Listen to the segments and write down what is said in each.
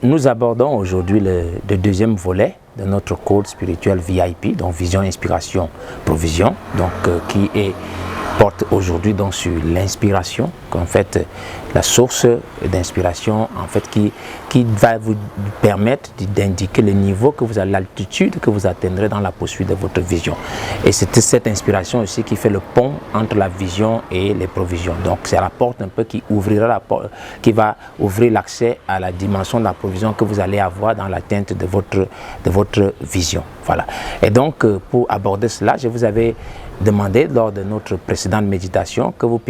Nous abordons aujourd'hui le deuxième volet de notre code spirituel VIP, donc Vision, Inspiration, Provision, donc porte aujourd'hui donc sur l'inspiration, qu'en fait la source d'inspiration en fait qui va vous permettre d'indiquer le niveau que vous avez, l'altitude que vous atteindrez dans la poursuite de votre vision. Et c'est cette inspiration aussi qui fait le pont entre la vision et les provisions. Donc c'est la porte un peu qui ouvrira la porte, qui va ouvrir l'accès à la dimension de la provision que vous allez avoir dans l'atteinte de votre vision. Voilà. Et donc pour aborder cela, je vous avais demandé lors de notre précédente méditation qu'on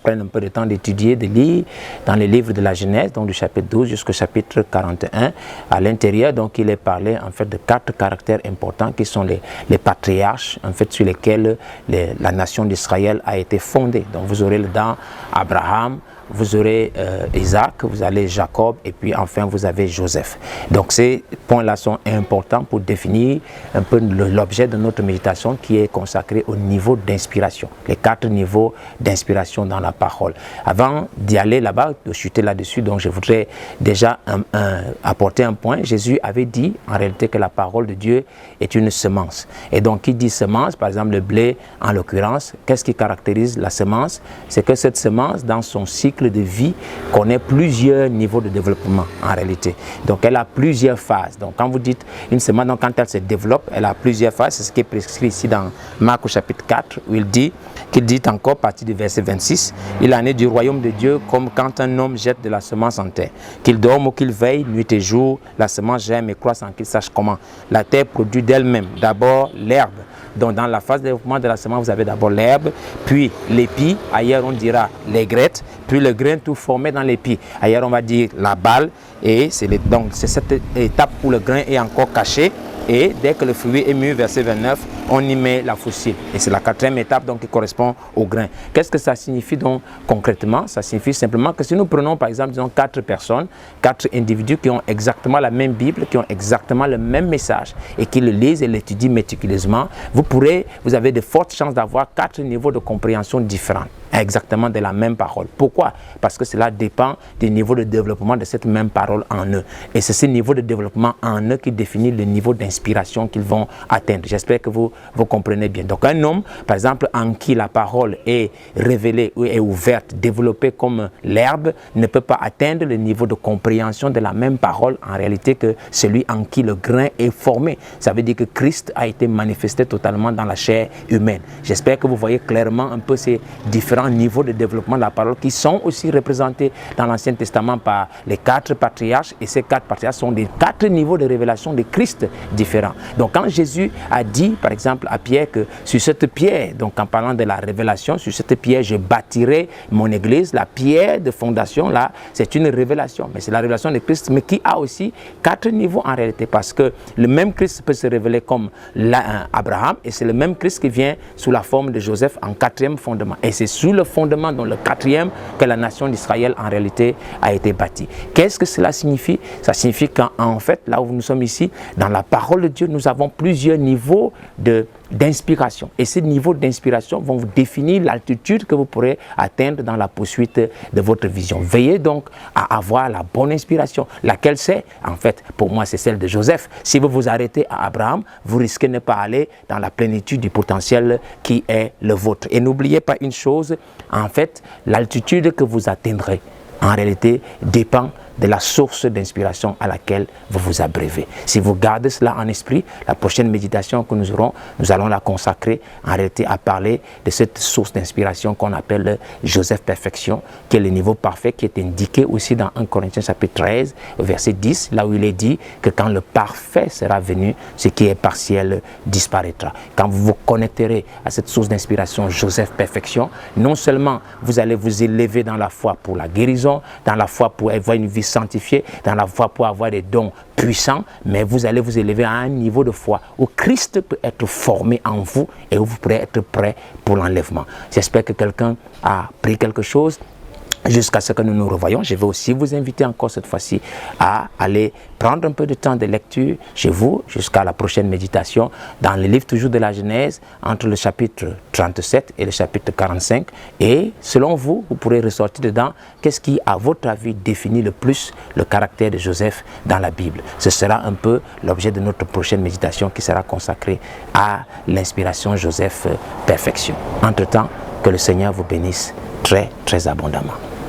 prenne un peu de temps d'étudier, de lire dans les livres de la Genèse, donc du chapitre 12 jusqu'au chapitre 41. À l'intérieur, donc, il est parlé en fait de 4 caractères importants qui sont les patriarches, en fait, sur lesquels la nation d'Israël a été fondée. Donc, vous aurez dedans Abraham, vous aurez Isaac, vous avez Jacob et puis enfin vous avez Joseph. Donc ces points-là sont importants pour définir un peu l'objet de notre méditation qui est consacré au niveau d'inspiration, les 4 niveaux d'inspiration dans la parole. Avant d'y aller là-bas, de chuter là-dessus, donc je voudrais déjà apporter un point. Jésus avait dit en réalité que la parole de Dieu est une semence. Et donc qui dit semence, par exemple le blé en l'occurrence, qu'est-ce qui caractérise la semence? C'est que cette semence dans son cycle de vie connaît plusieurs niveaux de développement en réalité. Donc elle a plusieurs phases. Donc quand vous dites une semence, donc quand elle se développe, elle a plusieurs phases. C'est ce qui est prescrit ici dans Marc au chapitre 4 où il dit encore, à partir du verset 26, il en est du royaume de Dieu comme quand un homme jette de la semence en terre. Qu'il dorme ou qu'il veille, nuit et jour, la semence germe et croît sans qu'il sache comment. La terre produit d'elle-même d'abord l'herbe. Donc dans la phase de développement de la semence, vous avez d'abord l'herbe, puis l'épi, ailleurs on dira l'aigrette, puis le grain tout formé dans l'épi. Ailleurs on va dire la balle, et donc c'est cette étape où le grain est encore caché. Et dès que le fruit est mûr, verset 29, on y met la faucille. Et c'est la 4e étape donc, qui correspond au grain. Qu'est-ce que ça signifie donc concrètement? Ça signifie simplement que si nous prenons par exemple disons, 4 personnes, 4 individus qui ont exactement la même Bible, qui ont exactement le même message et qui le lisent et l'étudient méticuleusement, vous avez de fortes chances d'avoir 4 niveaux de compréhension différents. Exactement de la même parole. Pourquoi? Parce que cela dépend du niveau de développement de cette même parole en eux. Et c'est ce niveau de développement en eux qui définit le niveau d'inspiration qu'ils vont atteindre. J'espère que vous comprenez bien. Donc un homme, par exemple, en qui la parole est révélée, est ouverte, développée comme l'herbe, ne peut pas atteindre le niveau de compréhension de la même parole en réalité que celui en qui le grain est formé. Ça veut dire que Christ a été manifesté totalement dans la chair humaine. J'espère que vous voyez clairement un peu ces différents niveaux de développement de la parole qui sont aussi représentés dans l'Ancien Testament par les 4 patriarches, et ces 4 patriarches sont des 4 niveaux de révélation de Christ différents. Donc quand Jésus a dit par exemple à Pierre que sur cette pierre, donc en parlant de la révélation, sur cette pierre je bâtirai mon église, la pierre de fondation là, c'est une révélation, mais c'est la révélation de Christ, mais qui a aussi 4 niveaux en réalité, parce que le même Christ peut se révéler comme Abraham, et c'est le même Christ qui vient sous la forme de Joseph en 4e fondement, et c'est sous le fondement, dans le 4e, que la nation d'Israël en réalité a été bâtie. Qu'est-ce que cela signifie? Ça signifie qu'en fait, là où nous sommes ici, dans la parole de Dieu, nous avons plusieurs niveaux d'inspiration. Et ces niveaux d'inspiration vont vous définir l'altitude que vous pourrez atteindre dans la poursuite de votre vision. Veillez donc à avoir la bonne inspiration. Laquelle c'est? En fait, pour moi, c'est celle de Joseph. Si vous vous arrêtez à Abraham, vous risquez de ne pas aller dans la plénitude du potentiel qui est le vôtre. Et n'oubliez pas une chose, en fait, l'altitude que vous atteindrez, en réalité, dépend de la source d'inspiration à laquelle vous vous abreuvez. Si vous gardez cela en esprit, la prochaine méditation que nous aurons, nous allons la consacrer en réalité à parler de cette source d'inspiration qu'on appelle Joseph Perfection, qui est le niveau parfait qui est indiqué aussi dans 1 Corinthiens chapitre 13, verset 10, là où il est dit que quand le parfait sera venu, ce qui est partiel disparaîtra. Quand vous vous connecterez à cette source d'inspiration Joseph Perfection, non seulement vous allez vous élever dans la foi pour la guérison, dans la foi pour avoir une vie sanctifiée, dans la foi pour avoir des dons puissants, mais vous allez vous élever à un niveau de foi où Christ peut être formé en vous et où vous pourrez être prêt pour l'enlèvement. J'espère que quelqu'un a pris quelque chose jusqu'à ce que nous nous revoyons. Je vais aussi vous inviter encore cette fois-ci à aller prendre un peu de temps de lecture chez vous jusqu'à la prochaine méditation dans le livre toujours de la Genèse, entre le chapitre 37 et le chapitre 45. Et selon vous, vous pourrez ressortir dedans qu'est-ce qui, à votre avis, définit le plus le caractère de Joseph dans la Bible. Ce sera un peu l'objet de notre prochaine méditation qui sera consacrée à l'inspiration Joseph Perfection. Entre-temps, que le Seigneur vous bénisse très, très abondamment.